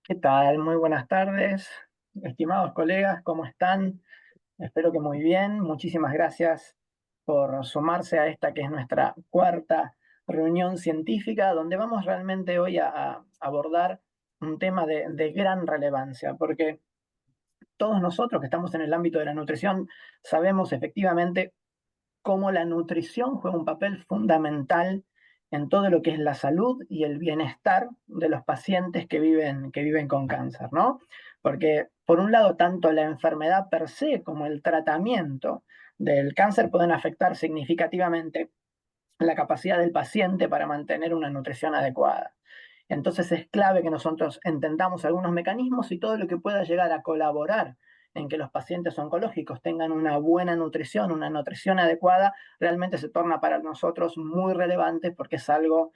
¿Qué tal? Muy buenas tardes, estimados colegas, ¿cómo están? Espero que muy bien. Muchísimas gracias por sumarse a esta que es nuestra cuarta reunión científica, donde vamos realmente hoy a abordar un tema de gran relevancia, porque todos nosotros que estamos en el ámbito de la nutrición sabemos efectivamente cómo la nutrición juega un papel fundamental en todo lo que es la salud y el bienestar de los pacientes que viven con cáncer, ¿no? Porque por un lado, tanto la enfermedad per se como el tratamiento del cáncer pueden afectar significativamente la capacidad del paciente para mantener una nutrición adecuada. Entonces es clave que nosotros entendamos algunos mecanismos y todo lo que pueda llegar a colaborar en que los pacientes oncológicos tengan una buena nutrición, una nutrición adecuada, realmente se torna para nosotros muy relevante porque es algo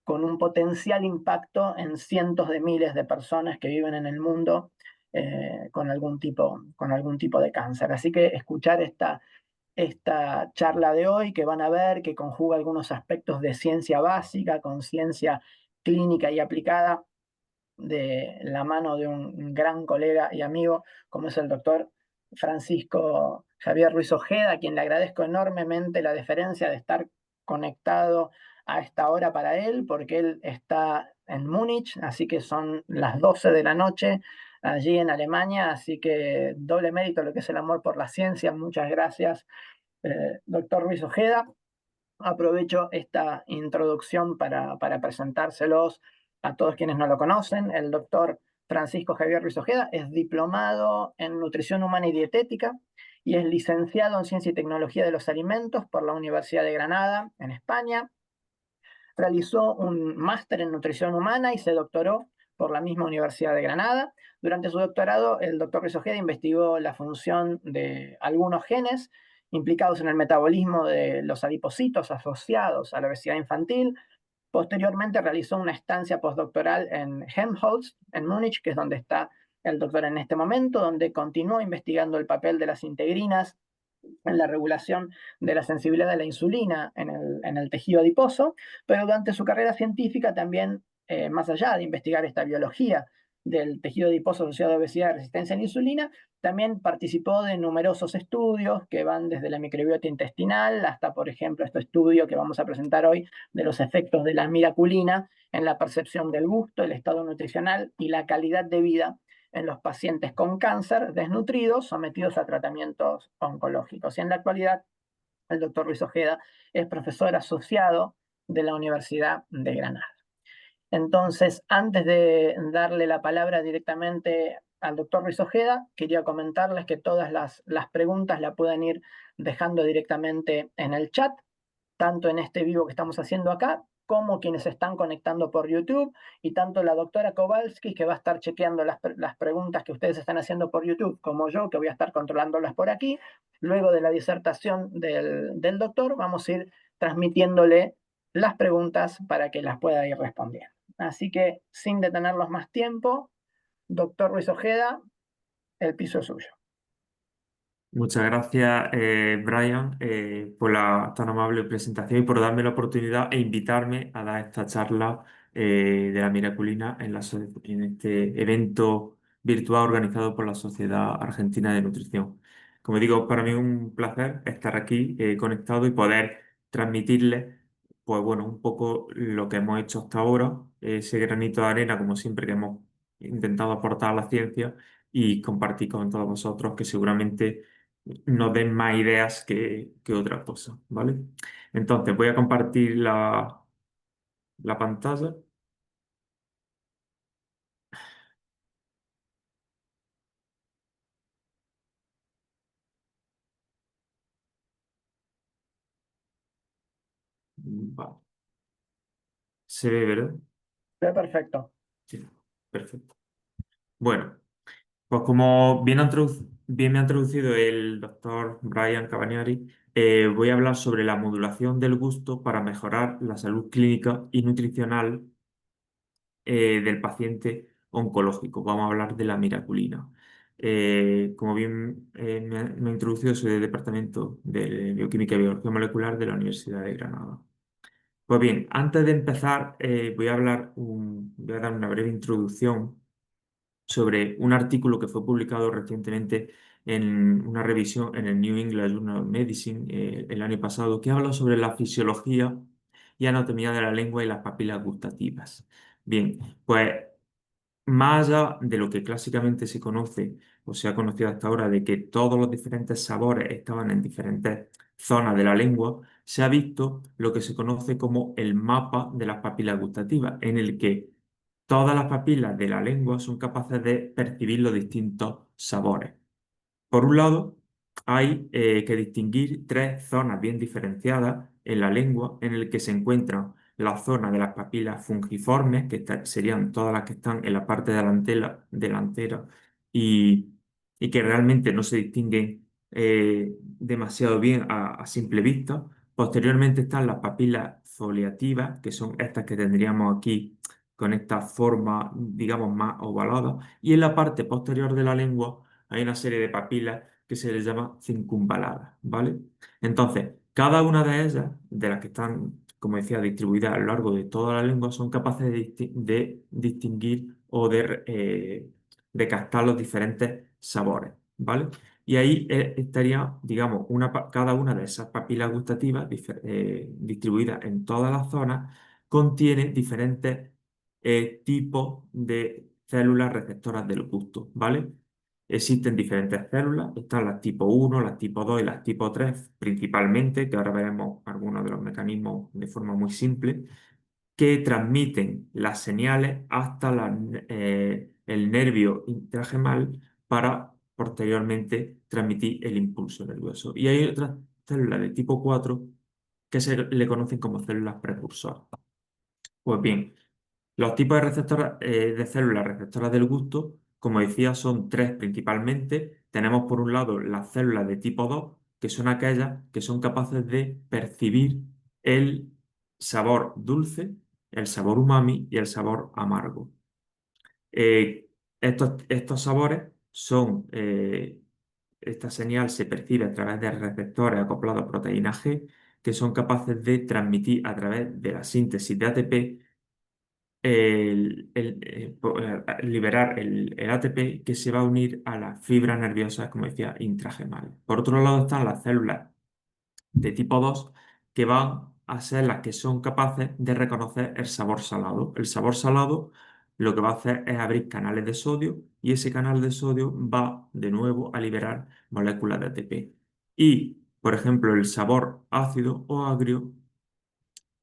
con un potencial impacto en cientos de miles de personas que viven en el mundo con algún tipo de cáncer. Así que escuchar esta charla de hoy que van a ver, que conjuga algunos aspectos de ciencia básica con ciencia clínica y aplicada de la mano de un gran colega y amigo como es el doctor Francisco Javier Ruiz Ojeda, a quien le agradezco enormemente la deferencia de estar conectado a esta hora para él, porque él está en Múnich, así que son las 12 de la noche allí en Alemania, así que doble mérito lo que es el amor por la ciencia. Muchas gracias, doctor Ruiz Ojeda. Aprovecho esta introducción para presentárselos a todos quienes no lo conocen. El doctor Francisco Javier Ruiz Ojeda es diplomado en nutrición humana y dietética y es licenciado en ciencia y tecnología de los alimentos por la Universidad de Granada, en España. Realizó un máster en nutrición humana y se doctoró por la misma Universidad de Granada. Durante su doctorado, el doctor Ruiz Ojeda investigó la función de algunos genes implicados en el metabolismo de los adipocitos asociados a la obesidad infantil. Posteriormente realizó una estancia postdoctoral en Helmholtz, en Múnich, que es donde está el doctor en este momento, donde continuó investigando el papel de las integrinas en la regulación de la sensibilidad de la insulina en el tejido adiposo, pero durante su carrera científica también, más allá de investigar esta biología del tejido adiposo asociado a obesidad y resistencia a la insulina, también participó de numerosos estudios que van desde la microbiota intestinal hasta, por ejemplo, este estudio que vamos a presentar hoy de los efectos de la miraculina en la percepción del gusto, el estado nutricional y la calidad de vida en los pacientes con cáncer desnutridos sometidos a tratamientos oncológicos. Y en la actualidad, el doctor Luis Ojeda es profesor asociado de la Universidad de Granada. Entonces, antes de darle la palabra directamente al doctor Ruiz Ojeda, quería comentarles que todas las preguntas la pueden ir dejando directamente en el chat, tanto en este vivo que estamos haciendo acá, como quienes se están conectando por YouTube, y tanto la doctora Kowalski, que va a estar chequeando las preguntas que ustedes están haciendo por YouTube, como yo, que voy a estar controlándolas por aquí. Luego de la disertación del doctor, vamos a ir transmitiéndole las preguntas para que las pueda ir respondiendo. Así que, sin detenerlos más tiempo, doctor Ruiz Ojeda, el piso es suyo. Muchas gracias, Brian, por la tan amable presentación y por darme la oportunidad e invitarme a dar esta charla de la miraculina en este evento virtual organizado por la Sociedad Argentina de Nutrición. Como digo, para mí es un placer estar aquí conectado y poder transmitirles, pues bueno, un poco lo que hemos hecho hasta ahora, ese granito de arena, como siempre, que hemos intentado aportar a la ciencia y compartir con todos vosotros que seguramente nos den más ideas que otra cosa, ¿vale? Entonces, voy a compartir la pantalla. Vale. Se ve, ¿verdad? Perfecto. Sí, perfecto. Bueno, pues como bien me ha introducido el doctor Brian Cabagnari, voy a hablar sobre la modulación del gusto para mejorar la salud clínica y nutricional del paciente oncológico. Vamos a hablar de la miraculina. Como bien me ha introducido, soy del Departamento de Bioquímica y Biología Molecular de la Universidad de Granada. Pues bien, antes de empezar, voy a dar una breve introducción sobre un artículo que fue publicado recientemente en una revisión en el New England Journal of Medicine el año pasado, que habla sobre la fisiología y anatomía de la lengua y las papilas gustativas. Bien, pues más allá de lo que clásicamente se conoce o se ha conocido hasta ahora, de que todos los diferentes sabores estaban en diferentes zonas de la lengua, se ha visto lo que se conoce como el mapa de las papilas gustativas, en el que todas las papilas de la lengua son capaces de percibir los distintos sabores. Por un lado, hay que distinguir tres zonas bien diferenciadas en la lengua, en el que se encuentran la zona de las papilas fungiformes, que serían todas las que están en la parte delantera y, y que realmente no se distinguen demasiado bien a simple vista. Posteriormente están las papilas foliativas, que son estas que tendríamos aquí con esta forma, digamos, más ovalada. Y en la parte posterior de la lengua hay una serie de papilas que se les llama circunvaladas, ¿vale? Entonces, cada una de ellas, de las que están, como decía, distribuidas a lo largo de toda la lengua, son capaces de distinguir o de captar los diferentes sabores, ¿vale? Y ahí estaría, digamos, cada una de esas papilas gustativas distribuidas en todas las zonas, contiene diferentes tipos de células receptoras del gusto, ¿vale? Existen diferentes células, están las tipo 1, las tipo 2 y las tipo 3 principalmente, que ahora veremos algunos de los mecanismos de forma muy simple, que transmiten las señales hasta el nervio intragemal para posteriormente transmitir el impulso nervioso. Y hay otras células de tipo 4 que se le conocen como células precursoras. Pues bien, los tipos de receptoras, de células receptoras del gusto, como decía, son tres principalmente. Tenemos por un lado las células de tipo 2, que son aquellas que son capaces de percibir el sabor dulce, el sabor umami y el sabor amargo. Eh, estos sabores son, esta señal se percibe a través de receptores acoplados a proteína G, que son capaces de transmitir a través de la síntesis de ATP liberar el ATP que se va a unir a las fibras nerviosas, como decía, intragemales. Por otro lado están las células de tipo 2 que van a ser las que son capaces de reconocer el sabor salado. El sabor salado lo que va a hacer es abrir canales de sodio y ese canal de sodio va de nuevo a liberar moléculas de ATP. Y, por ejemplo, el sabor ácido o agrio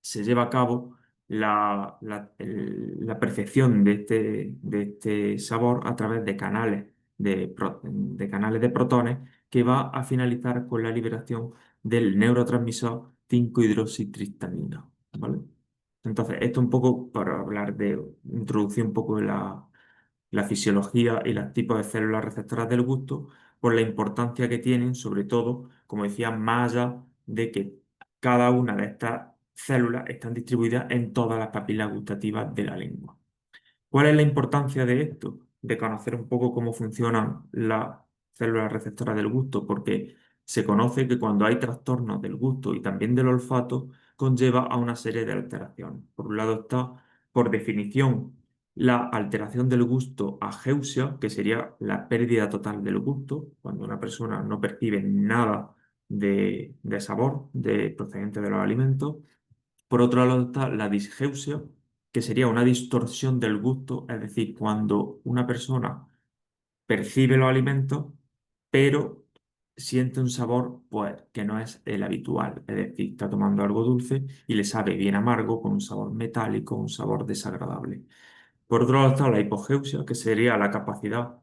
se lleva a cabo la percepción de este sabor a través de canales de canales de protones que va a finalizar con la liberación del neurotransmisor 5-hidroxitriptamina, ¿vale? Entonces, esto un poco para hablar introducir un poco de la fisiología y los tipos de células receptoras del gusto, por la importancia que tienen, sobre todo, como decía, más allá de que cada una de estas células están distribuidas en todas las papilas gustativas de la lengua. ¿Cuál es la importancia de esto? De conocer un poco cómo funcionan las células receptoras del gusto, porque se conoce que cuando hay trastornos del gusto y también del olfato, conlleva a una serie de alteraciones. Por un lado está, por definición, la alteración del gusto ageusia, que sería la pérdida total del gusto, cuando una persona no percibe nada de sabor procedente de los alimentos. Por otro lado está la disgeusia, que sería una distorsión del gusto, es decir, cuando una persona percibe los alimentos, pero siente un sabor pues, que no es el habitual, es decir, está tomando algo dulce y le sabe bien amargo, con un sabor metálico, un sabor desagradable. Por otro lado está la hipogeusia, que sería la capacidad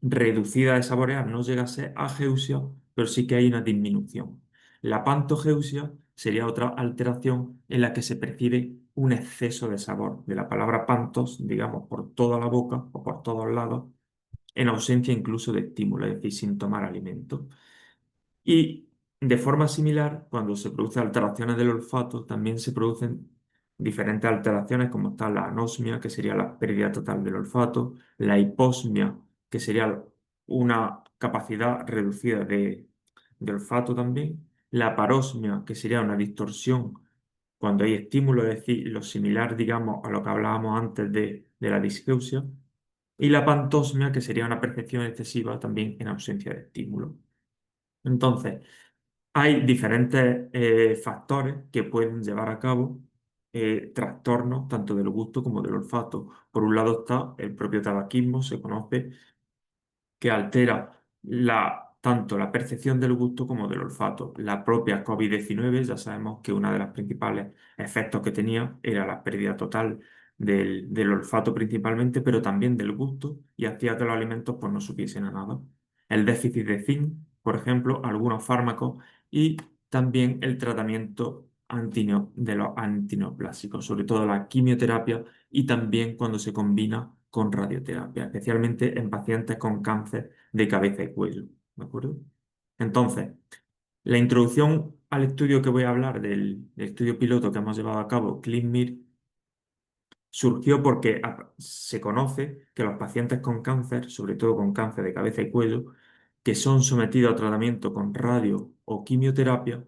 reducida de saborear, no llega a ser ageusia, pero sí que hay una disminución. La pantogeusia sería otra alteración en la que se percibe un exceso de sabor, de la palabra pantos, digamos, por toda la boca o por todos lados, en ausencia incluso de estímulo, es decir, sin tomar alimento. Y de forma similar, cuando se producen alteraciones del olfato, también se producen diferentes alteraciones, como está la anosmia, que sería la pérdida total del olfato, la hiposmia, que sería una capacidad reducida de olfato también, la parosmia, que sería una distorsión cuando hay estímulo, es decir, lo similar, digamos, a lo que hablábamos antes de la disgeusia, y la pantosmia, que sería una percepción excesiva también en ausencia de estímulo. Entonces, hay diferentes factores que pueden llevar a cabo trastornos tanto del gusto como del olfato. Por un lado está el propio tabaquismo, se conoce que altera tanto la percepción del gusto como del olfato. La propia COVID-19, ya sabemos que uno de los principales efectos que tenía era la pérdida total del olfato principalmente, pero también del gusto, y hacía que los alimentos pues, no supiesen a nada. El déficit de zinc, por ejemplo, algunos fármacos y también el tratamiento de los antineoplásicos, sobre todo la quimioterapia y también cuando se combina con radioterapia, especialmente en pacientes con cáncer de cabeza y cuello. ¿De acuerdo? Entonces, la introducción al estudio que voy a hablar, del estudio piloto que hemos llevado a cabo, CleanMir, surgió porque se conoce que los pacientes con cáncer, sobre todo con cáncer de cabeza y cuello, que son sometidos a tratamiento con radio o quimioterapia,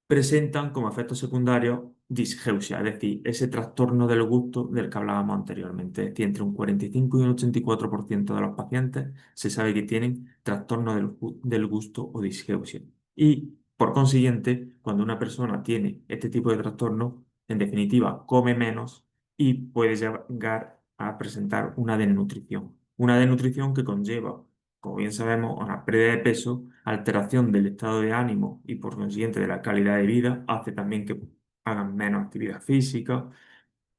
presentan como efecto secundario disgeusia, es decir, ese trastorno del gusto del que hablábamos anteriormente. Es decir, entre un 45 y un 84% de los pacientes se sabe que tienen trastorno del gusto o disgeusia. Y por consiguiente, cuando una persona tiene este tipo de trastorno, en definitiva, come menos y puede llegar a presentar una desnutrición. Una desnutrición que conlleva, como bien sabemos, una pérdida de peso, alteración del estado de ánimo y por consiguiente de la calidad de vida, hace también que hagan menos actividad física,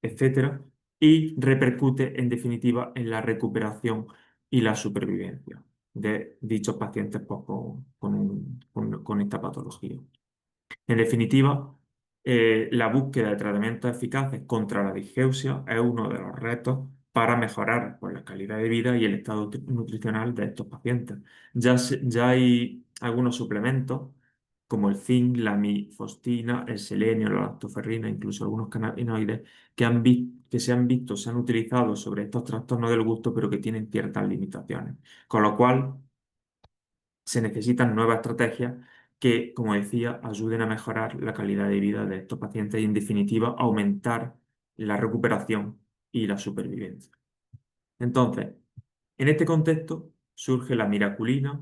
etcétera, y repercute en definitiva en la recuperación y la supervivencia de dichos pacientes pues, con esta patología. En definitiva, la búsqueda de tratamientos eficaces contra la disgeusia es uno de los retos para mejorar pues, la calidad de vida y el estado nutricional de estos pacientes. Ya hay algunos suplementos como el zinc, la mifostina, el selenio, la lactoferrina, incluso algunos cannabinoides que se han visto, se han utilizado sobre estos trastornos del gusto, pero que tienen ciertas limitaciones. Con lo cual, se necesitan nuevas estrategias que, como decía, ayuden a mejorar la calidad de vida de estos pacientes y, en definitiva, aumentar la recuperación y la supervivencia. Entonces, en este contexto surge la miraculina,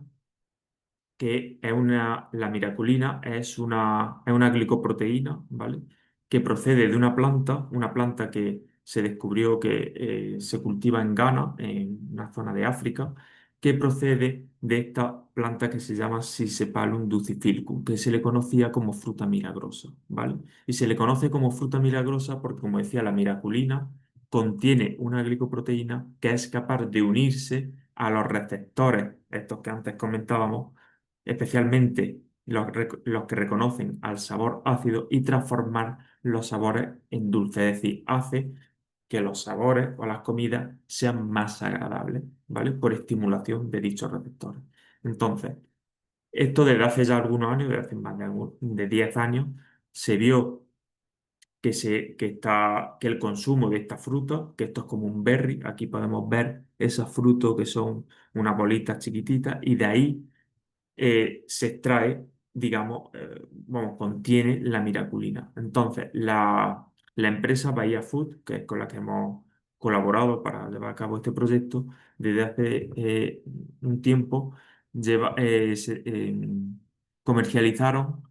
la miraculina es una glicoproteína, ¿vale? Que procede de una planta que se descubrió que se cultiva en Ghana, en una zona de África, que procede de esta planta que se llama Sisepalum dulcifilcum, que se le conocía como fruta milagrosa, ¿vale? Y se le conoce como fruta milagrosa porque, como decía, la miraculina contiene una glicoproteína que es capaz de unirse a los receptores, estos que antes comentábamos, especialmente los que reconocen al sabor ácido, y transformar los sabores en dulce, es decir, hace que los sabores o las comidas sean más agradables, ¿vale? Por estimulación de dichos receptores. Entonces, esto desde hace ya algunos años, desde hace más de 10 años, se vio que el consumo de esta fruta, que esto es como un berry, aquí podemos ver esos frutos que son unas bolitas chiquititas, y de ahí se extrae, digamos, contiene la miraculina. Entonces, la empresa Bahía Food, que es con la que hemos colaborado para llevar a cabo este proyecto, desde hace un tiempo comercializaron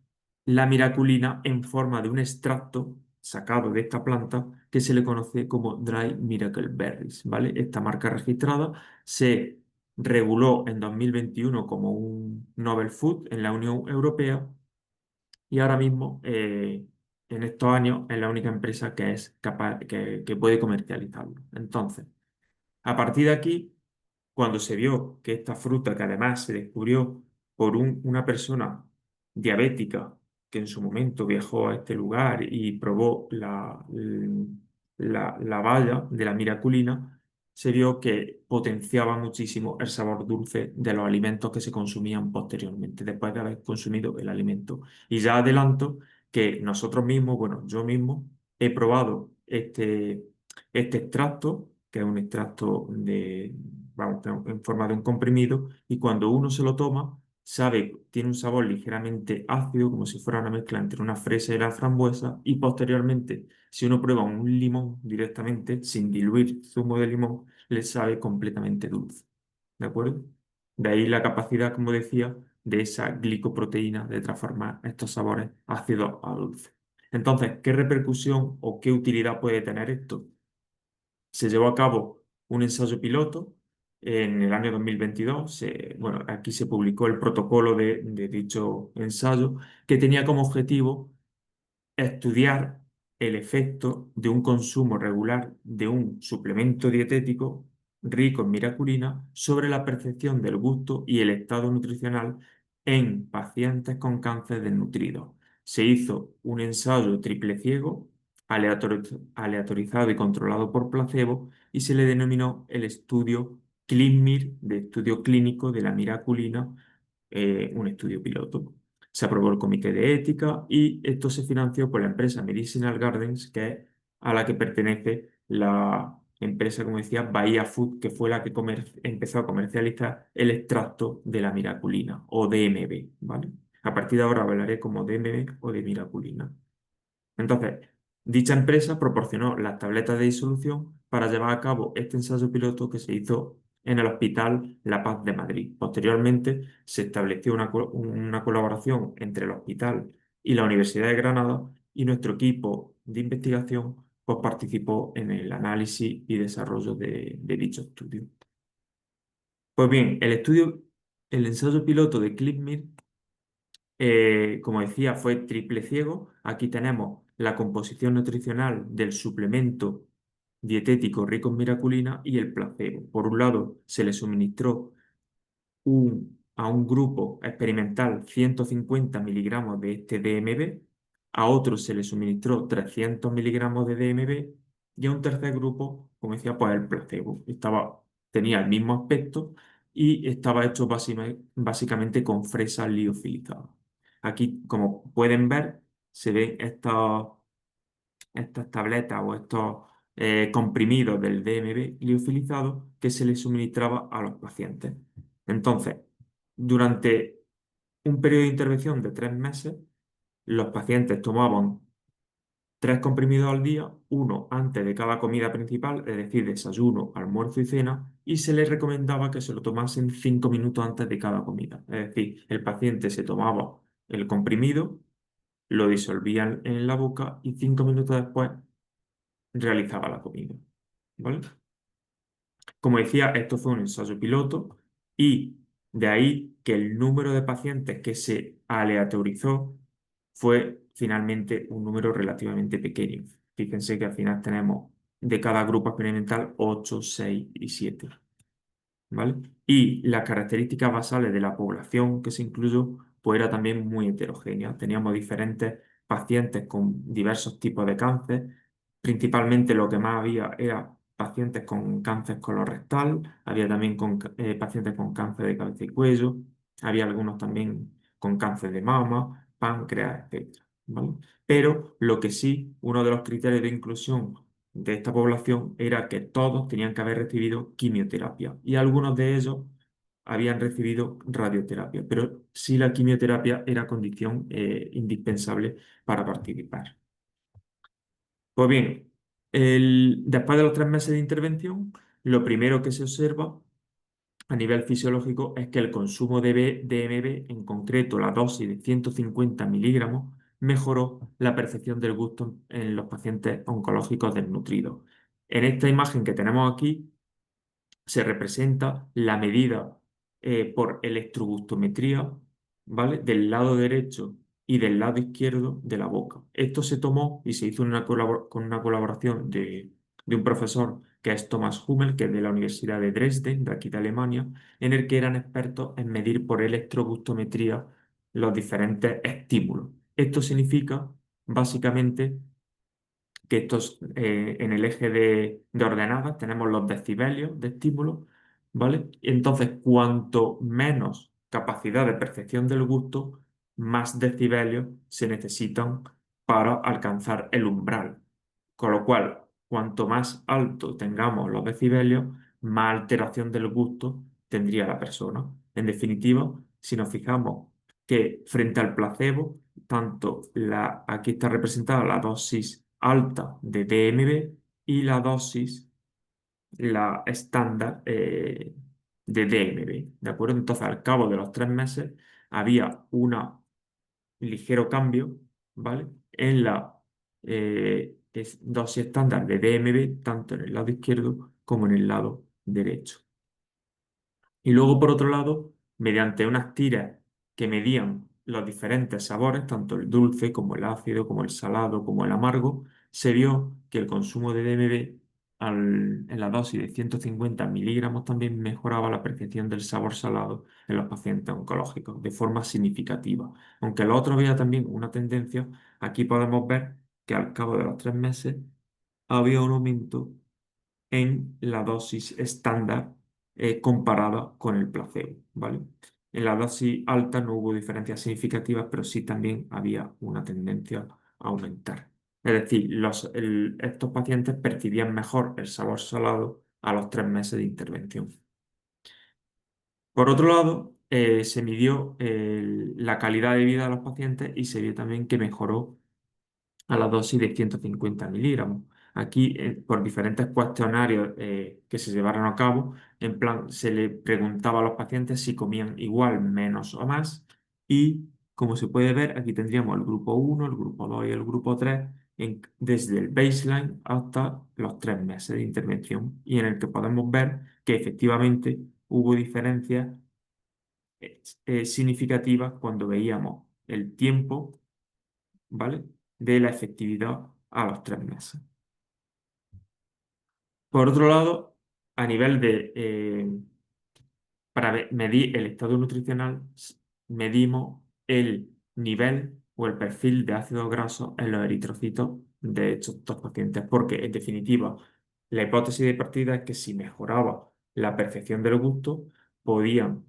la miraculina en forma de un extracto sacado de esta planta que se le conoce como Dry Miracle Berries, ¿vale? Esta marca registrada se reguló en 2021 como un Novel Food en la Unión Europea, y ahora mismo, en estos años, es la única empresa que es capaz, que puede comercializarlo. Entonces, a partir de aquí, cuando se vio que esta fruta, que además se descubrió por una persona diabética que en su momento viajó a este lugar y probó la baya de la miraculina, se vio que potenciaba muchísimo el sabor dulce de los alimentos que se consumían posteriormente, después de haber consumido el alimento. Y ya adelanto que nosotros mismos, bueno, yo mismo he probado este extracto, que es un extracto vamos, en forma de un comprimido, y cuando uno se lo toma, tiene un sabor ligeramente ácido, como si fuera una mezcla entre una fresa y la frambuesa, y posteriormente, si uno prueba un limón directamente, sin diluir zumo de limón, le sabe completamente dulce. ¿De acuerdo? De ahí la capacidad, como decía, de esa glicoproteína de transformar estos sabores ácidos a dulces. Entonces, ¿qué repercusión o qué utilidad puede tener esto? Se llevó a cabo un ensayo piloto en el año 2022. Bueno, aquí se publicó el protocolo de dicho ensayo, que tenía como objetivo estudiar el efecto de un consumo regular de un suplemento dietético rico en miraculina sobre la percepción del gusto y el estado nutricional en pacientes con cáncer desnutridos. Se hizo un ensayo triple ciego, aleatorizado y controlado por placebo, y se le denominó el estudio CLINMIR, de estudio clínico de la miraculina, un estudio piloto. Se aprobó el comité de ética y esto se financió por la empresa Medicinal Gardens, que es a la que pertenece la empresa, como decía, Bahía Food, que fue la que empezó a comercializar el extracto de la miraculina o DMB, ¿vale? A partir de ahora hablaré como DMB o de miraculina. Entonces, dicha empresa proporcionó las tabletas de disolución para llevar a cabo este ensayo piloto que se hizo en el Hospital La Paz de Madrid. Posteriormente, se estableció una colaboración entre el hospital y la Universidad de Granada, y nuestro equipo de investigación pues, participó en el análisis y desarrollo de dicho estudio. Pues bien, el ensayo piloto de CLIPMIR, como decía, fue triple ciego. Aquí tenemos la composición nutricional del suplemento dietético rico en miraculina y el placebo. Por un lado, se le suministró a un grupo experimental 150 miligramos de este DMB, a otro se le suministró 300 miligramos de DMB y a un tercer grupo, como decía, pues el placebo. Tenía el mismo aspecto y estaba hecho básicamente con fresas liofilizadas. Aquí, como pueden ver, se ven estas tabletas o estos comprimidos del DMB liofilizado que se les suministraba a los pacientes. Entonces, durante un periodo de intervención de 3 meses, los pacientes tomaban 3 comprimidos al día, uno antes de cada comida principal, es decir, desayuno, almuerzo y cena, y se les recomendaba que se lo tomasen 5 minutos antes de cada comida. Es decir, el paciente se tomaba el comprimido, lo disolvía en la boca y 5 minutos después realizaba la comida. ¿Vale? Como decía, esto fue un ensayo piloto y de ahí que el número de pacientes que se aleatorizó fue finalmente un número relativamente pequeño. Fíjense que al final tenemos de cada grupo experimental 8, 6 y 7. ¿Vale? Y las características basales de la población que se incluyó pues era también muy heterogénea. Teníamos diferentes pacientes con diversos tipos de cáncer. Principalmente lo que más había era pacientes con cáncer colorectal, había también pacientes con cáncer de cabeza y cuello, había algunos también con cáncer de mama, páncreas, etc. ¿Vale? Pero lo que sí, uno de los criterios de inclusión de esta población era que todos tenían que haber recibido quimioterapia y algunos de ellos habían recibido radioterapia, pero sí la quimioterapia era condición indispensable para participar. Pues bien, después de los 3 meses de intervención, lo primero que se observa a nivel fisiológico es que el consumo de DMB, en concreto la dosis de 150 miligramos, mejoró la percepción del gusto en los pacientes oncológicos desnutridos. En esta imagen que tenemos aquí se representa la medida por electrogustometría, ¿vale? Del lado derecho y del lado izquierdo de la boca. Esto se tomó y se hizo con una colaboración de un profesor que es Thomas Hummel, que es de la Universidad de Dresden, de aquí de Alemania, en el que eran expertos en medir por electrogustometría los diferentes estímulos. Esto significa, básicamente, que estos, en el eje de ordenadas tenemos los decibelios de estímulo, ¿vale? Entonces, cuanto menos capacidad de percepción del gusto, más decibelios se necesitan para alcanzar el umbral. Con lo cual, cuanto más alto tengamos los decibelios, más alteración del gusto tendría la persona. En definitiva, si nos fijamos que frente al placebo, aquí está representada la dosis alta de DMB y la dosis, la estándar de DMB, ¿de acuerdo? Entonces, al cabo de los 3 meses, había un ligero cambio, ¿vale? En la dosis estándar de DMB, tanto en el lado izquierdo como en el lado derecho. Y luego, por otro lado, mediante unas tiras que medían los diferentes sabores, tanto el dulce como el ácido, como el salado, como el amargo, se vio que el consumo de DMB en la dosis de 150 miligramos también mejoraba la percepción del sabor salado en los pacientes oncológicos de forma significativa. Aunque lo otro había también una tendencia, aquí podemos ver que al cabo de los 3 meses había un aumento en la dosis estándar comparada con el placebo, ¿vale? En la dosis alta no hubo diferencias significativas, pero sí también había una tendencia a aumentar. Es decir, estos pacientes percibían mejor el sabor salado a los 3 meses de intervención. Por otro lado, se midió la calidad de vida de los pacientes y se vio también que mejoró a la dosis de 150 miligramos. Aquí, por diferentes cuestionarios que se llevaron a cabo, en plan, se le preguntaba a los pacientes si comían igual, menos o más, y como se puede ver, aquí tendríamos el grupo 1, el grupo 2 y el grupo 3, desde el baseline hasta los 3 meses de intervención, y en el que podemos ver que efectivamente hubo diferencias significativas cuando veíamos el tiempo, ¿vale? De la efectividad a los 3 meses. Por otro lado, a nivel para medir el estado nutricional, medimos el nivel o el perfil de ácido graso en los eritrocitos de estos dos pacientes, porque en definitiva, la hipótesis de partida es que si mejoraba la percepción del gusto, podían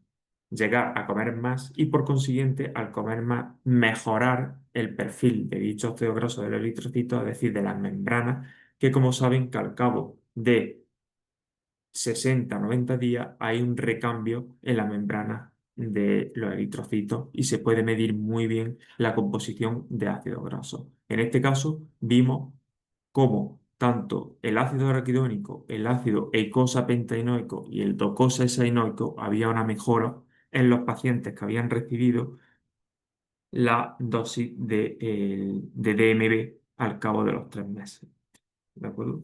llegar a comer más y por consiguiente, al comer más, mejorar el perfil de dicho ácido graso del eritrocito, es decir, de las membranas, que como saben que al cabo de 60 90 días hay un recambio en la membrana de los eritrocitos y se puede medir muy bien la composición de ácido graso. En este caso vimos cómo tanto el ácido araquidónico, el ácido eicosapentaenoico y el docosahexaenoico había una mejora en los pacientes que habían recibido la dosis de DMB al cabo de los 3 meses. ¿De acuerdo?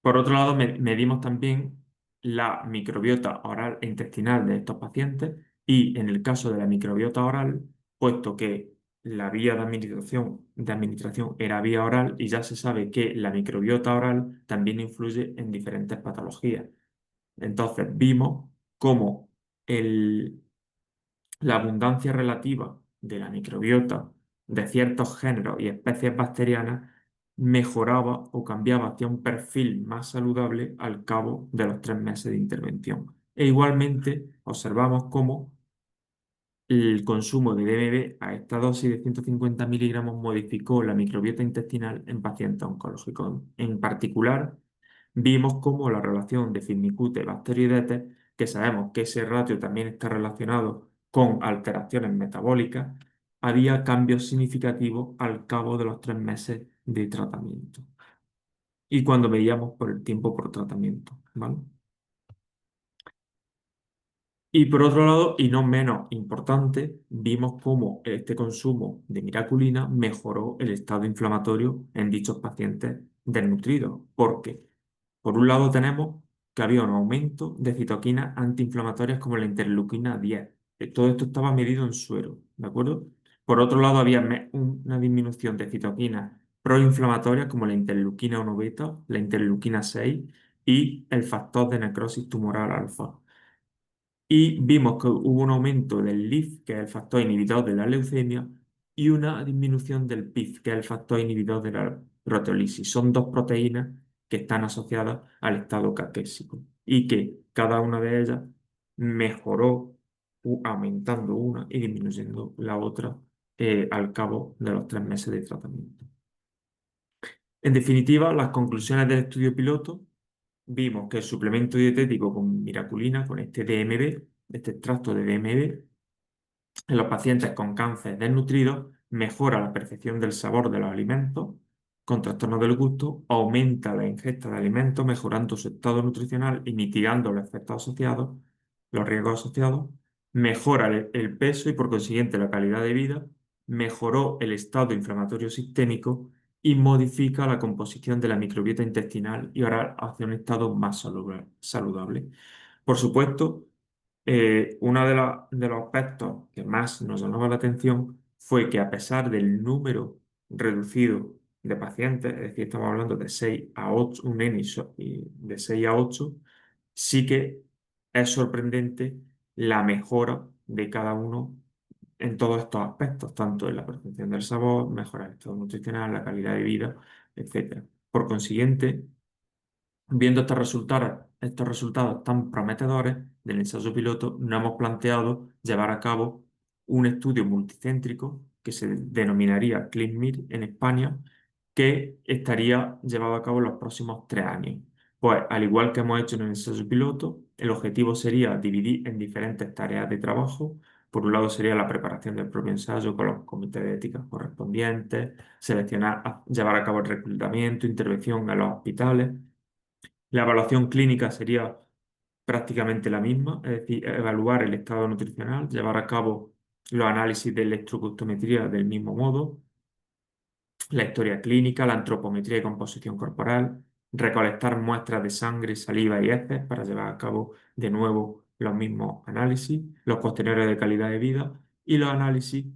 Por otro lado, medimos también la microbiota oral e intestinal de estos pacientes y en el caso de la microbiota oral, puesto que la vía de administración era vía oral y ya se sabe que la microbiota oral también influye en diferentes patologías. Entonces vimos cómo el la abundancia relativa de la microbiota de ciertos géneros y especies bacterianas mejoraba o cambiaba hacia un perfil más saludable al cabo de los 3 meses de intervención. E igualmente observamos cómo el consumo de DMB a esta dosis de 150 miligramos modificó la microbiota intestinal en pacientes oncológicos. En particular, vimos cómo la relación de Firmicutes-Bacteroidetes, que sabemos que ese ratio también está relacionado con alteraciones metabólicas, había cambios significativos al cabo de los 3 meses de tratamiento. Y cuando veíamos por el tiempo por tratamiento, ¿vale? Y por otro lado, y no menos importante, vimos cómo este consumo de miraculina mejoró el estado inflamatorio en dichos pacientes desnutridos, porque por un lado tenemos que había un aumento de citoquinas antiinflamatorias como la interleuquina 10. Todo esto estaba medido en suero, ¿de acuerdo? Por otro lado, había una disminución de citoquinas proinflamatorias como la interleuquina 1 beta, la interleuquina 6 y el factor de necrosis tumoral alfa. Y vimos que hubo un aumento del LIF, que es el factor inhibidor de la leucemia, y una disminución del PIF, que es el factor inhibidor de la proteólisis. Son dos proteínas que están asociadas al estado caquésico y que cada una de ellas mejoró aumentando una y disminuyendo la otra al cabo de los 3 meses de tratamiento. En definitiva, las conclusiones del estudio piloto vimos que el suplemento dietético con miraculina, con este DMB, este extracto de DMB, en los pacientes con cáncer desnutridos mejora la percepción del sabor de los alimentos con trastornos del gusto, aumenta la ingesta de alimentos mejorando su estado nutricional y mitigando los efectos asociados, los riesgos asociados, mejora el peso y por consiguiente la calidad de vida, mejoró el estado inflamatorio sistémico y modifica la composición de la microbiota intestinal y oral hacia un estado más saludable. Por supuesto, uno de los aspectos que más nos llamaba la atención fue que a pesar del número reducido de pacientes, es decir, estamos hablando de 6 a 8, un N y de 6 a 8, sí que es sorprendente la mejora de cada uno en todos estos aspectos, tanto en la percepción del sabor, mejora el estado nutricional, la calidad de vida, etcétera. Por consiguiente, viendo estos resultados tan prometedores del ensayo piloto, nos hemos planteado llevar a cabo un estudio multicéntrico que se denominaría CleanMir en España, que estaría llevado a cabo en los próximos 3 años. Pues, al igual que hemos hecho en el ensayo piloto, el objetivo sería dividir en diferentes tareas de trabajo. Por un lado sería la preparación del propio ensayo con los comités de ética correspondientes, llevar a cabo el reclutamiento, intervención en los hospitales. La evaluación clínica sería prácticamente la misma, es decir, evaluar el estado nutricional, llevar a cabo los análisis de electrocustometría del mismo modo, la historia clínica, la antropometría y composición corporal, recolectar muestras de sangre, saliva y heces para llevar a cabo de nuevo los mismos análisis, los cuestionarios de calidad de vida y los análisis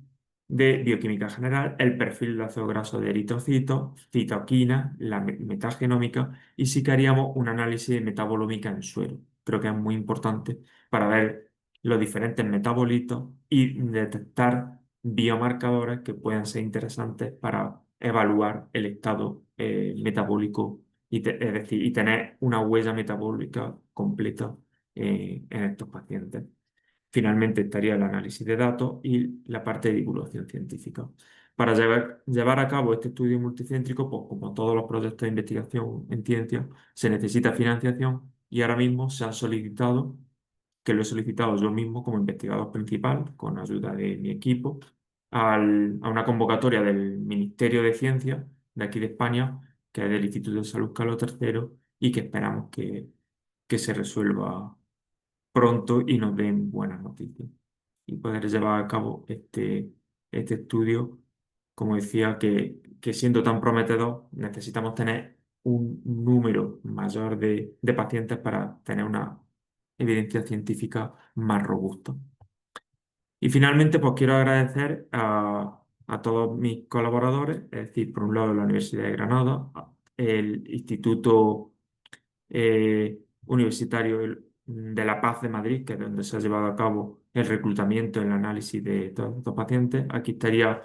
de bioquímica general, el perfil de ácido graso de eritrocitos, citoquinas, la metagenómica y sí que haríamos un análisis de metabolómica en suero. Creo que es muy importante para ver los diferentes metabolitos y detectar biomarcadores que puedan ser interesantes para evaluar el estado metabólico es decir, y tener una huella metabólica completa en estos pacientes. Finalmente estaría el análisis de datos y la parte de divulgación científica. Para llevar a cabo este estudio multicéntrico, pues como todos los proyectos de investigación en ciencia, se necesita financiación y ahora mismo se han solicitado, que lo he solicitado yo mismo como investigador principal, con ayuda de mi equipo, a una convocatoria del Ministerio de Ciencia de aquí de España, que es del Instituto de Salud Carlos III, y que esperamos que se resuelva pronto y nos den buenas noticias. Y poder llevar a cabo este estudio, como decía, que siendo tan prometedor, necesitamos tener un número mayor de pacientes para tener una evidencia científica más robusta. Y finalmente, pues quiero agradecer a todos mis colaboradores, es decir, por un lado la Universidad de Granada, el Instituto Universitario de La Paz de Madrid, que es donde se ha llevado a cabo el reclutamiento y el análisis de todos estos pacientes. Aquí estaría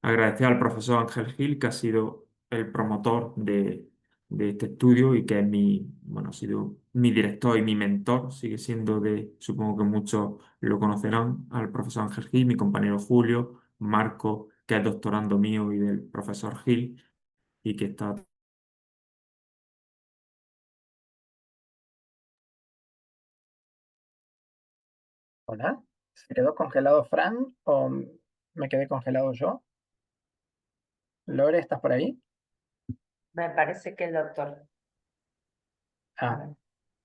agradecer al profesor Ángel Gil, que ha sido el promotor de este estudio y que es bueno, ha sido mi director y mi mentor, sigue siendo supongo que muchos lo conocerán, al profesor Ángel Gil, mi compañero Julio, Marco, que es doctorando mío y del profesor Gil, y que está. Hola, ¿se quedó congelado Fran o me quedé congelado yo? Lore, ¿estás por ahí? Me parece que el doctor. A Ah, ver.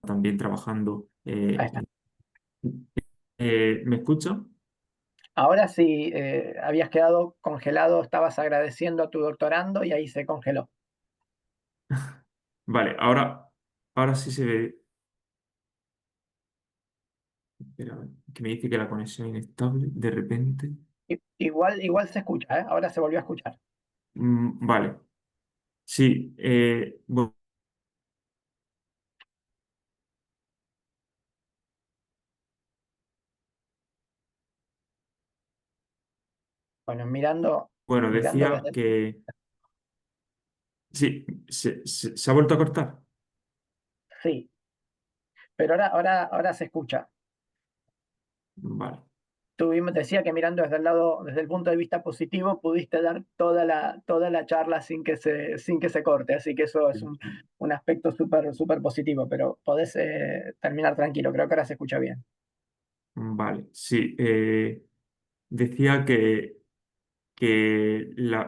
También trabajando. ahí está. ¿Me escucha? Ahora sí, habías quedado congelado, estabas agradeciendo a tu doctorando y ahí se congeló. Vale, ahora sí se ve. Espera, que me dice que la conexión es inestable de repente. Igual se escucha, ¿eh? Ahora se volvió a escuchar. Vale, sí. Bueno, Bueno, mirando decía desde... que sí, se ha vuelto a cortar. Sí, pero ahora se escucha. Vale. decía que mirando desde el punto de vista positivo, pudiste dar toda la charla sin que se corte, así que eso es un aspecto súper positivo, pero podés terminar tranquilo, creo que ahora se escucha bien. Vale, sí. Decía que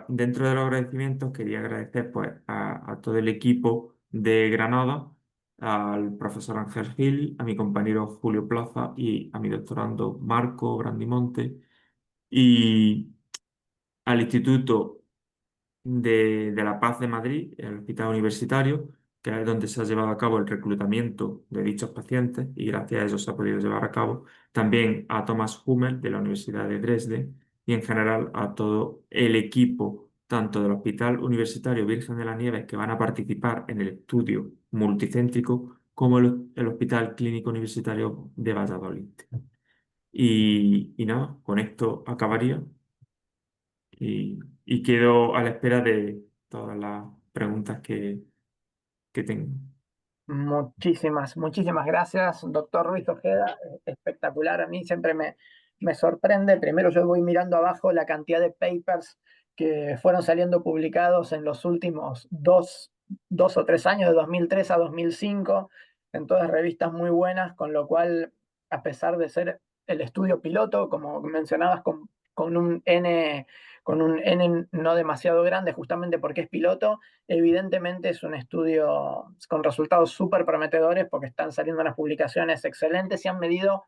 dentro de los agradecimientos quería agradecer pues, a todo el equipo de Granada, al profesor Ángel Gil, a mi compañero Julio Plaza y a mi doctorando Marco Brandimonte y al Instituto de la Paz de Madrid, el Hospital Universitario, que es donde se ha llevado a cabo el reclutamiento de dichos pacientes y gracias a eso se ha podido llevar a cabo. También a Thomas Hummel de la Universidad de Dresde y en general a todo el equipo, tanto del Hospital Universitario Virgen de las Nieves, que van a participar en el estudio multicéntrico, como el Hospital Clínico Universitario de Valladolid. Y nada, con esto acabaría y quedo a la espera de todas las preguntas que tengo. Muchísimas gracias, doctor Ruiz Ojeda. Espectacular. A mí siempre me sorprende. Primero yo voy mirando abajo la cantidad de papers que fueron saliendo publicados en los últimos dos o tres años, de 2003 a 2005, en todas revistas muy buenas, con lo cual, a pesar de ser el estudio piloto, como mencionabas, con un N, con un N no demasiado grande, justamente porque es piloto, evidentemente es un estudio con resultados súper prometedores porque están saliendo unas publicaciones excelentes y han medido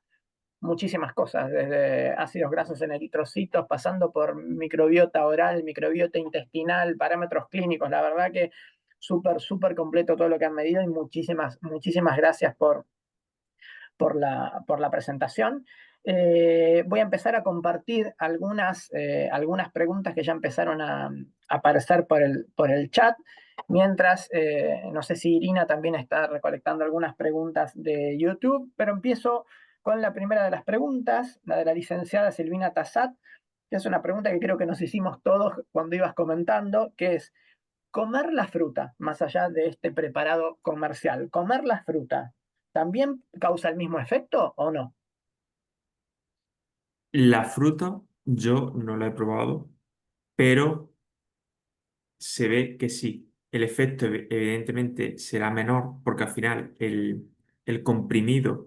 muchísimas cosas, desde ácidos grasos en eritrocitos, pasando por microbiota oral, microbiota intestinal, parámetros clínicos. La verdad que súper completo todo lo que han medido y muchísimas gracias por la presentación. Voy a empezar a compartir algunas preguntas que ya empezaron a aparecer por el chat, mientras, no sé si Irina también está recolectando algunas preguntas de YouTube, pero empiezo con la primera de las preguntas, la de la licenciada Silvina Tassat, que es una pregunta que creo que nos hicimos todos cuando ibas comentando, que es, comer la fruta, más allá de este preparado comercial, comer la fruta, ¿también causa el mismo efecto o no? La fruta yo no la he probado, pero se ve que sí. El efecto evidentemente será menor porque al final el comprimido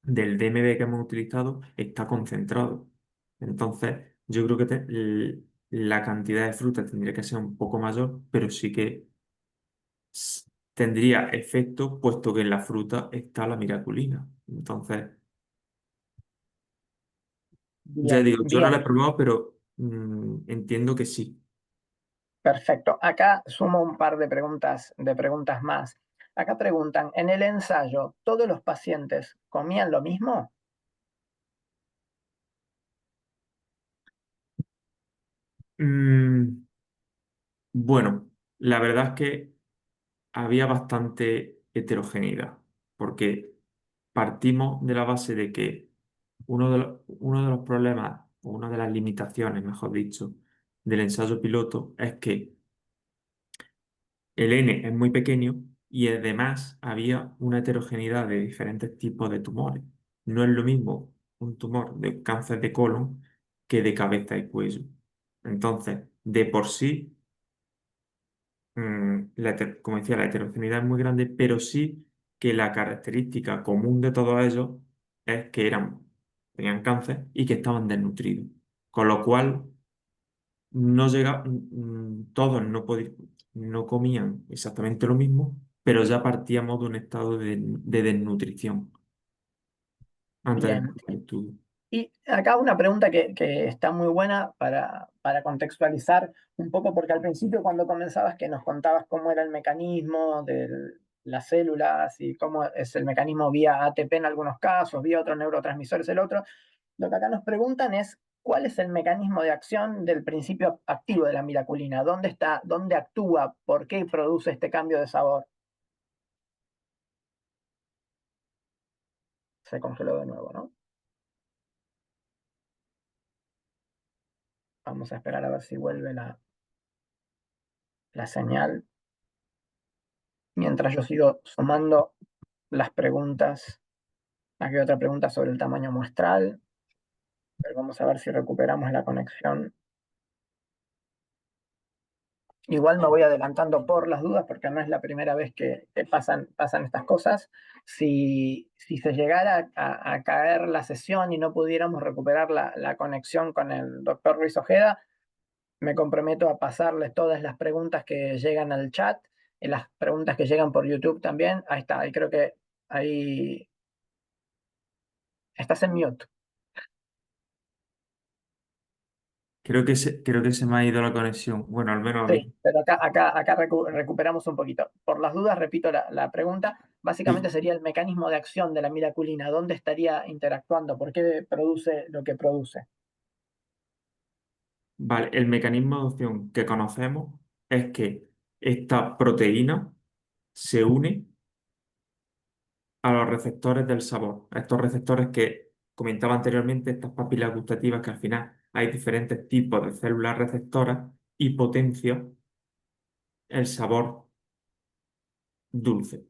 del DMB que hemos utilizado está concentrado. Entonces, yo creo que la cantidad de fruta tendría que ser un poco mayor, pero sí que tendría efecto puesto que en la fruta está la miraculina. Entonces, ya digo, yo no la he Bien, probado, pero entiendo que sí. perfecto. Acá sumo un par de preguntas más. Acá preguntan, ¿en el ensayo todos los pacientes comían lo mismo? Mm, bueno, la verdad es que había bastante heterogeneidad, porque partimos de la base de que uno de los problemas, o una de las limitaciones, mejor dicho, del ensayo piloto es que el N es muy pequeño y además había una heterogeneidad de diferentes tipos de tumores. No es lo mismo un tumor de cáncer de colon que de cabeza y cuello. Entonces, de por sí, como decía, la heterogeneidad es muy grande, pero sí que la característica común de todos ellos es que tenían cáncer y que estaban desnutridos. Con lo cual, no llega, todos no comían exactamente lo mismo, pero ya partíamos de un estado de desnutrición antes de Bien. empezar el estudio. Y acá una pregunta que está muy buena para contextualizar un poco, porque al principio cuando comenzabas que nos contabas cómo era el mecanismo de las células y cómo es el mecanismo vía ATP en algunos casos, vía otros neurotransmisores el otro, lo que acá nos preguntan es cuál es el mecanismo de acción del principio activo de la miraculina, dónde está, dónde actúa, por qué produce este cambio de sabor. Se congeló de nuevo, ¿no? Vamos a esperar a ver si vuelve la señal. Mientras yo sigo sumando las preguntas. Aquí hay otra pregunta sobre el tamaño muestral. Pero vamos a ver si recuperamos la conexión. Igual me voy adelantando por las dudas, porque no es la primera vez que pasan estas cosas. Si se llegara a caer la sesión y no pudiéramos recuperar la conexión con el doctor Ruiz Ojeda, me comprometo a pasarles todas las preguntas que llegan al chat, y las preguntas que llegan por YouTube también. Ahí está, ahí creo que ahí estás en mute. Creo que se me ha ido la conexión. Bueno, al menos a Sí, mí. pero acá recuperamos un poquito. Por las dudas, repito la pregunta. Básicamente Sí. sería el mecanismo de acción de la miraculina. ¿Dónde estaría interactuando? ¿Por qué produce lo que produce? Vale, el mecanismo de acción que conocemos es que esta proteína se une a los receptores del sabor, a estos receptores que comentaba anteriormente, estas papilas gustativas, que al final hay diferentes tipos de células receptoras y potencia el sabor dulce.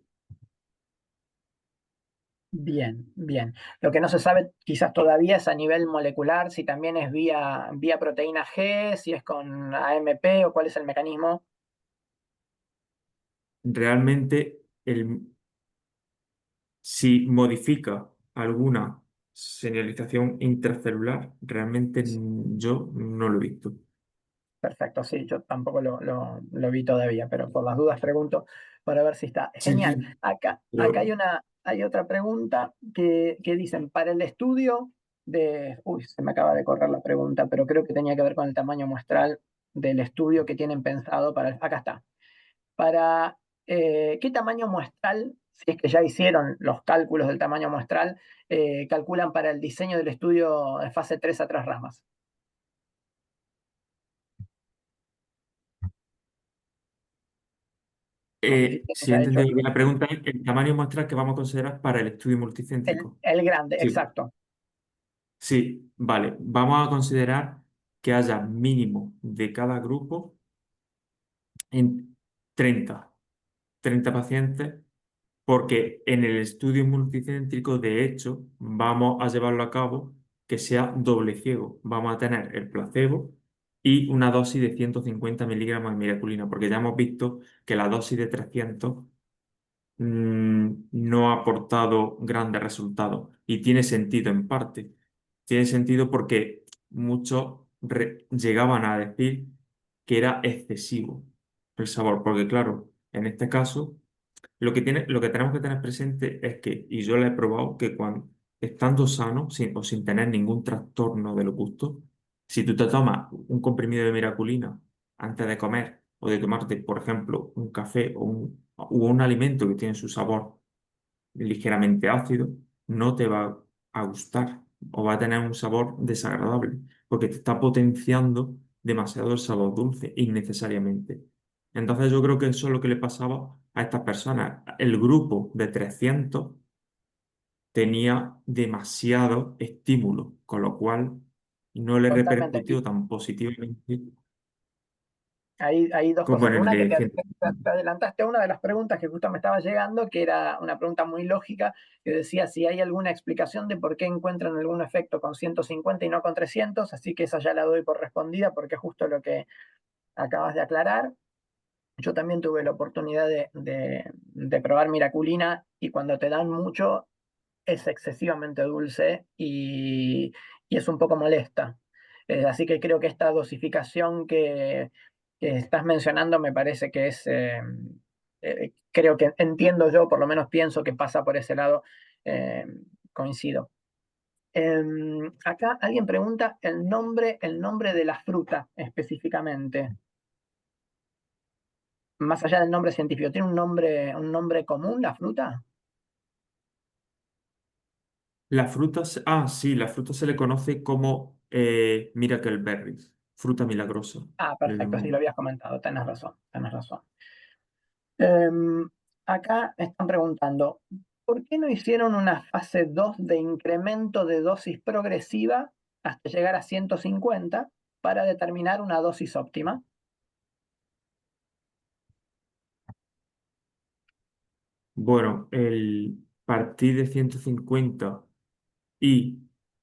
Bien, bien. Lo que no se sabe quizás todavía es a nivel molecular, si también es vía proteína G, si es con AMP o cuál es el mecanismo. Realmente, si modifica alguna señalización intracelular, realmente yo no lo he visto. Perfecto, sí, yo tampoco lo vi todavía, pero por las dudas pregunto para ver si está. Sí, Genial. sí, Acá pero hay otra pregunta que dicen, para el estudio de, uy, se me acaba de correr la pregunta, pero creo que tenía que ver con el tamaño muestral del estudio que tienen pensado para, acá está. Para, ¿qué tamaño muestral, si es que ya hicieron los cálculos del tamaño muestral, calculan para el diseño del estudio de fase 3 a 3 ramas? No sé si tienen si he ya hecho entendido bien la pregunta, es el tamaño muestral que vamos a considerar para el estudio multicéntrico. el grande, Sí, exacto. sí, vale. Vamos a considerar que haya mínimo de cada grupo en 30 pacientes, porque en el estudio multicéntrico, de hecho, vamos a llevarlo a cabo que sea doble ciego. Vamos a tener el placebo y una dosis de 150 miligramos de miraculina, porque ya hemos visto que la dosis de 300 no ha aportado grandes resultados y tiene sentido en parte. Tiene sentido porque muchos llegaban a decir que era excesivo el sabor, porque claro, en este caso lo que tenemos que tener presente es que, y yo lo he probado, que cuando estando sano o sin tener ningún trastorno de los gustos, si tú te tomas un comprimido de miraculina antes de comer o de tomarte, por ejemplo, un café o un alimento que tiene su sabor ligeramente ácido, no te va a gustar o va a tener un sabor desagradable porque te está potenciando demasiado el sabor dulce innecesariamente. Entonces yo creo que eso es lo que le pasaba a estas personas. El grupo de 300 tenía demasiado estímulo, con lo cual no le Totalmente. repercutió tan positivamente Hay dos como cosas. en el Una que de 100. te adelantaste a una de las preguntas que justo me estaba llegando, que era una pregunta muy lógica, que decía si hay alguna explicación de por qué encuentran algún efecto con 150 y no con 300, así que esa ya la doy por respondida porque es justo lo que acabas de aclarar. Yo también tuve la oportunidad de probar Miraculina y cuando te dan mucho es excesivamente dulce y es un poco molesta. Así que creo que esta dosificación que estás mencionando me parece que es, creo que entiendo yo, por lo menos pienso que pasa por ese lado, eh, coincido. Acá alguien pregunta el nombre de la fruta específicamente, más allá del nombre científico. ¿Tiene un nombre común la fruta? Las frutas, sí, la fruta se le conoce como Miracle Berries, fruta milagrosa, Ah, le perfecto, sí, lo llamamos. habías comentado, tenés razón, tenés razón. Acá están preguntando, ¿por qué no hicieron una fase 2 de incremento de dosis progresiva hasta llegar a 150 para determinar una dosis óptima? Bueno, el partir de 150 y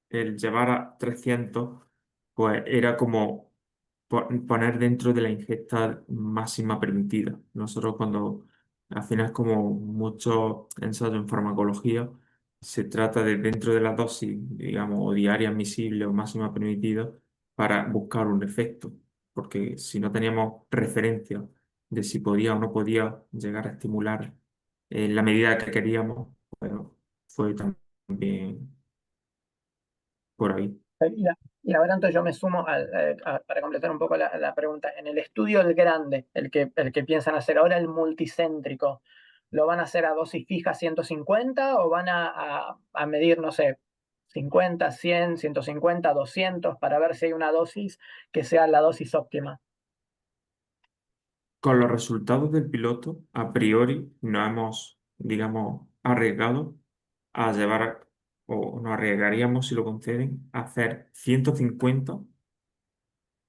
el llevar a 300, pues era como poner dentro de la ingesta máxima permitida. Nosotros cuando, al final, como muchos ensayos en farmacología, se trata de dentro de la dosis, digamos, o diaria admisible o máxima permitida para buscar un efecto, porque si no teníamos referencia de si podía o no podía llegar a estimular en la medida que queríamos, bueno, fue también por ahí. Y ahora entonces yo me sumo para completar un poco la pregunta. En el estudio el grande, el que piensan hacer ahora, el multicéntrico, ¿lo van a hacer a dosis fija 150 o van a medir, no sé, 50, 100, 150, 200 para ver si hay una dosis que sea la dosis óptima? Con los resultados del piloto, a priori nos hemos, digamos, arriesgado a llevar, o nos arriesgaríamos, si lo conceden, a hacer 150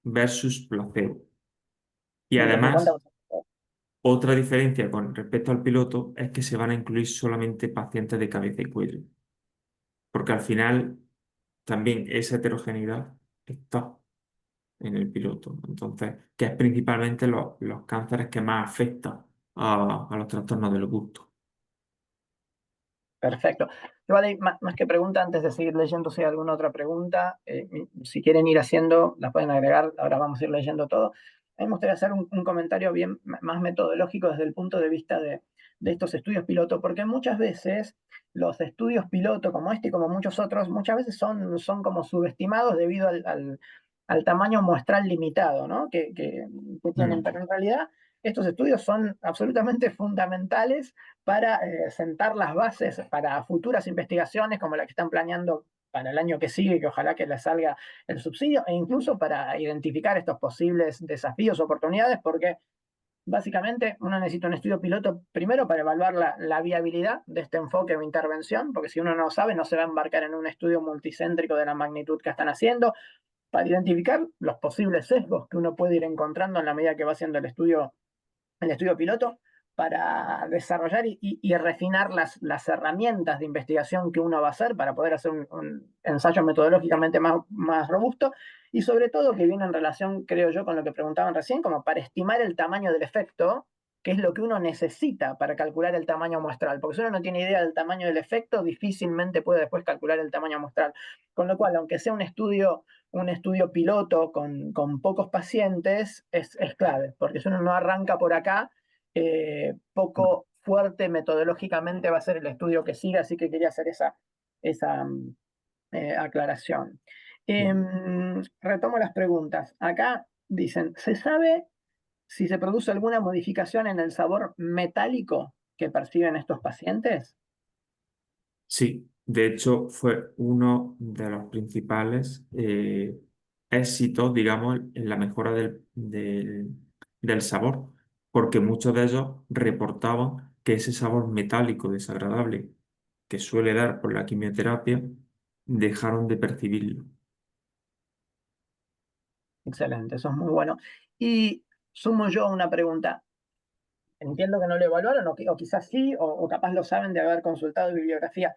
versus placebo. Y 150. además, otra diferencia con respecto al piloto es que se van a incluir solamente pacientes de cabeza y cuello, porque al final también esa heterogeneidad está en el piloto. Entonces, que es principalmente los cánceres que más afectan a los trastornos del gusto. Perfecto. Igual hay más que pregunta, antes de seguir leyendo, si hay alguna otra pregunta, si quieren ir haciendo, la pueden agregar, ahora vamos a ir leyendo todo. A mí me gustaría hacer un comentario bien más metodológico desde el punto de vista de estos estudios piloto, porque muchas veces los estudios piloto, como este y como muchos otros, muchas veces son como subestimados debido al tamaño muestral limitado, ¿no? que tienen, Mm. pero en realidad estos estudios son absolutamente fundamentales para sentar las bases para futuras investigaciones como la que están planeando para el año que sigue, que ojalá que les salga el subsidio, e incluso para identificar estos posibles desafíos, oportunidades, porque básicamente uno necesita un estudio piloto primero para evaluar la viabilidad de este enfoque o intervención, porque si uno no sabe, no se va a embarcar en un estudio multicéntrico de la magnitud que están haciendo, para identificar los posibles sesgos que uno puede ir encontrando en la medida que va haciendo el estudio piloto, para desarrollar y refinar las herramientas de investigación que uno va a hacer para poder hacer un ensayo metodológicamente más robusto, y sobre todo que viene en relación, creo yo, con lo que preguntaban recién, como para estimar el tamaño del efecto, que es lo que uno necesita para calcular el tamaño muestral, porque si uno no tiene idea del tamaño del efecto, difícilmente puede después calcular el tamaño muestral. Con lo cual, aunque sea un estudio piloto con pocos pacientes, es clave, porque si uno no arranca por acá, poco fuerte metodológicamente va a ser el estudio que sigue, así que quería hacer esa aclaración. Retomo las preguntas. Acá dicen, ¿se sabe si se produce alguna modificación en el sabor metálico que perciben estos pacientes? Sí, de hecho fue uno de los principales éxitos, digamos, en la mejora del sabor, porque muchos de ellos reportaban que ese sabor metálico desagradable que suele dar por la quimioterapia, dejaron de percibirlo. Excelente, eso es muy bueno. Y sumo yo una pregunta. Entiendo que no lo evaluaron, o quizás sí, o capaz lo saben de haber consultado bibliografía.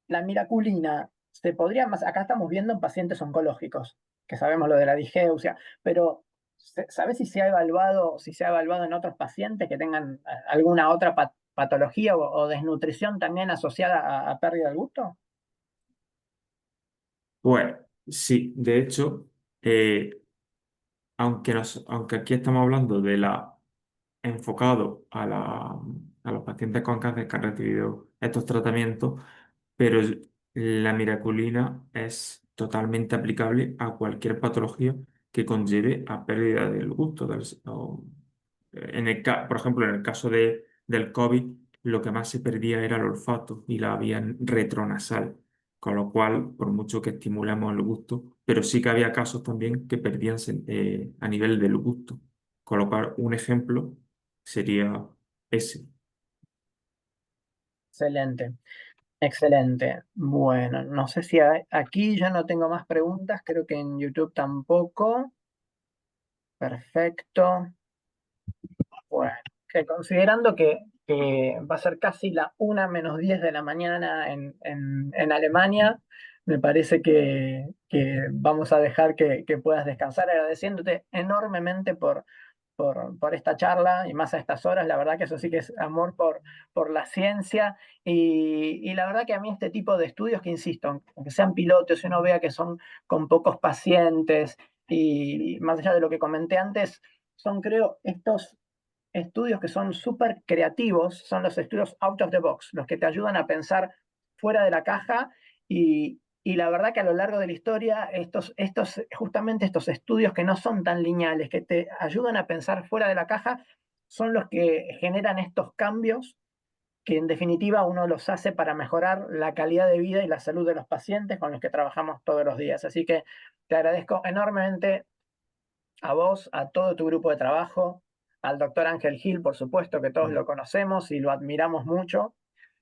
La miraculina, se podría más, acá estamos viendo en pacientes oncológicos, que sabemos lo de la digeusia, pero ¿sabes si se ha evaluado en otros pacientes que tengan alguna otra patología o desnutrición también asociada a pérdida del gusto? Pues sí, de hecho, eh, aunque aquí estamos hablando de la enfocado a los pacientes con cáncer que han recibido estos tratamientos, pero la miraculina es totalmente aplicable a cualquier patología que conlleve a pérdida del gusto. Por ejemplo, en el caso del COVID, lo que más se perdía era el olfato y la vía retronasal, con lo cual, por mucho que estimulemos el gusto, pero sí que había casos también que perdían a nivel del gusto, con lo cual un ejemplo sería ese. Excelente, excelente. Bueno, no sé si aquí ya no tengo más preguntas, creo que en YouTube tampoco. Perfecto. Bueno, que considerando que va a ser casi la 1 menos 10 de la mañana en Alemania, me parece que vamos a dejar que puedas descansar, agradeciéndote enormemente por esta charla y más a estas horas. La verdad que eso sí que es amor por la ciencia y la verdad que a mí este tipo de estudios que, insisto, aunque sean pilotos y uno vea que son con pocos pacientes y más allá de lo que comenté antes, son creo estos estudios que son súper creativos, son los estudios out of the box, los que te ayudan a pensar fuera de la caja y la verdad que a lo largo de la historia, justamente estos estudios que no son tan lineales, que te ayudan a pensar fuera de la caja, son los que generan estos cambios que en definitiva uno los hace para mejorar la calidad de vida y la salud de los pacientes con los que trabajamos todos los días. Así que te agradezco enormemente a vos, a todo tu grupo de trabajo, al doctor Ángel Gil, por supuesto, que todos lo conocemos y lo admiramos mucho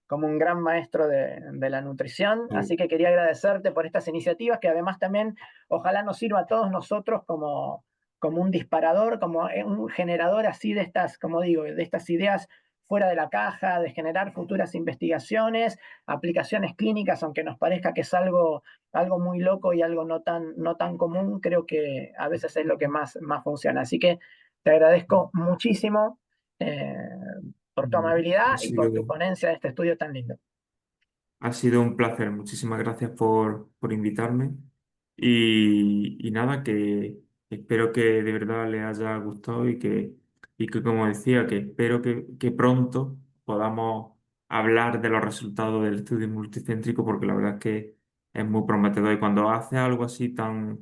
como un gran maestro de la nutrición. Sí. Así que quería agradecerte por estas iniciativas que además también ojalá nos sirva a todos nosotros como un disparador, como un generador así de estas, como digo, de estas ideas fuera de la caja, de generar futuras investigaciones, aplicaciones clínicas, aunque nos parezca que es algo muy loco y algo no tan común, creo que a veces es lo que más funciona. Así que te agradezco muchísimo por tu Ha amabilidad y por tu sido, ponencia de este estudio tan lindo. ha sido un placer. Muchísimas gracias por invitarme. Y nada, que espero que de verdad les haya gustado y que como decía, que espero que pronto podamos hablar de los resultados del estudio multicéntrico, porque la verdad es que es muy prometedor. Y cuando hace algo así tan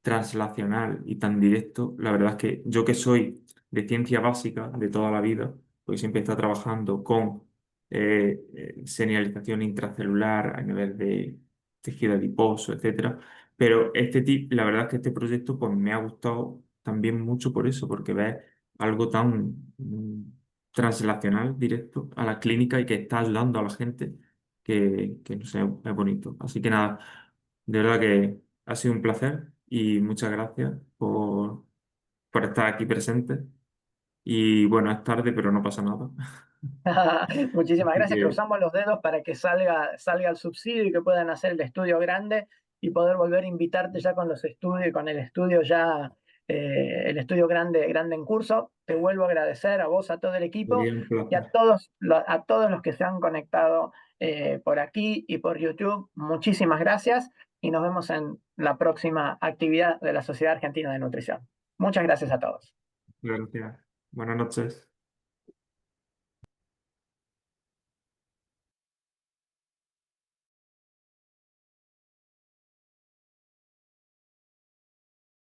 translacional y tan directo, la verdad es que yo que soy de ciencia básica de toda la vida, pues siempre he estado trabajando con señalización intracelular a nivel de tejido adiposo, etcétera. Pero la verdad es que este proyecto pues, me ha gustado también mucho por eso, porque ves algo tan translacional, directo a la clínica y que está ayudando a la gente, que no sé, es bonito. Así que nada, de verdad que ha sido un placer y muchas gracias por estar aquí presente. Y bueno, es tarde, pero no pasa nada. Muchísimas Así gracias. que Cruzamos los dedos para que salga el subsidio y que puedan hacer el estudio grande y poder volver a invitarte ya con los estudios, con el estudio ya, el estudio grande en curso. Te vuelvo a agradecer a vos, a todo el equipo sería un y a placer. todos los que se han conectado por aquí y por YouTube. Muchísimas gracias y nos vemos en la próxima actividad de la Sociedad Argentina de Nutrición. Muchas gracias a todos. Gracias. Buenas noches.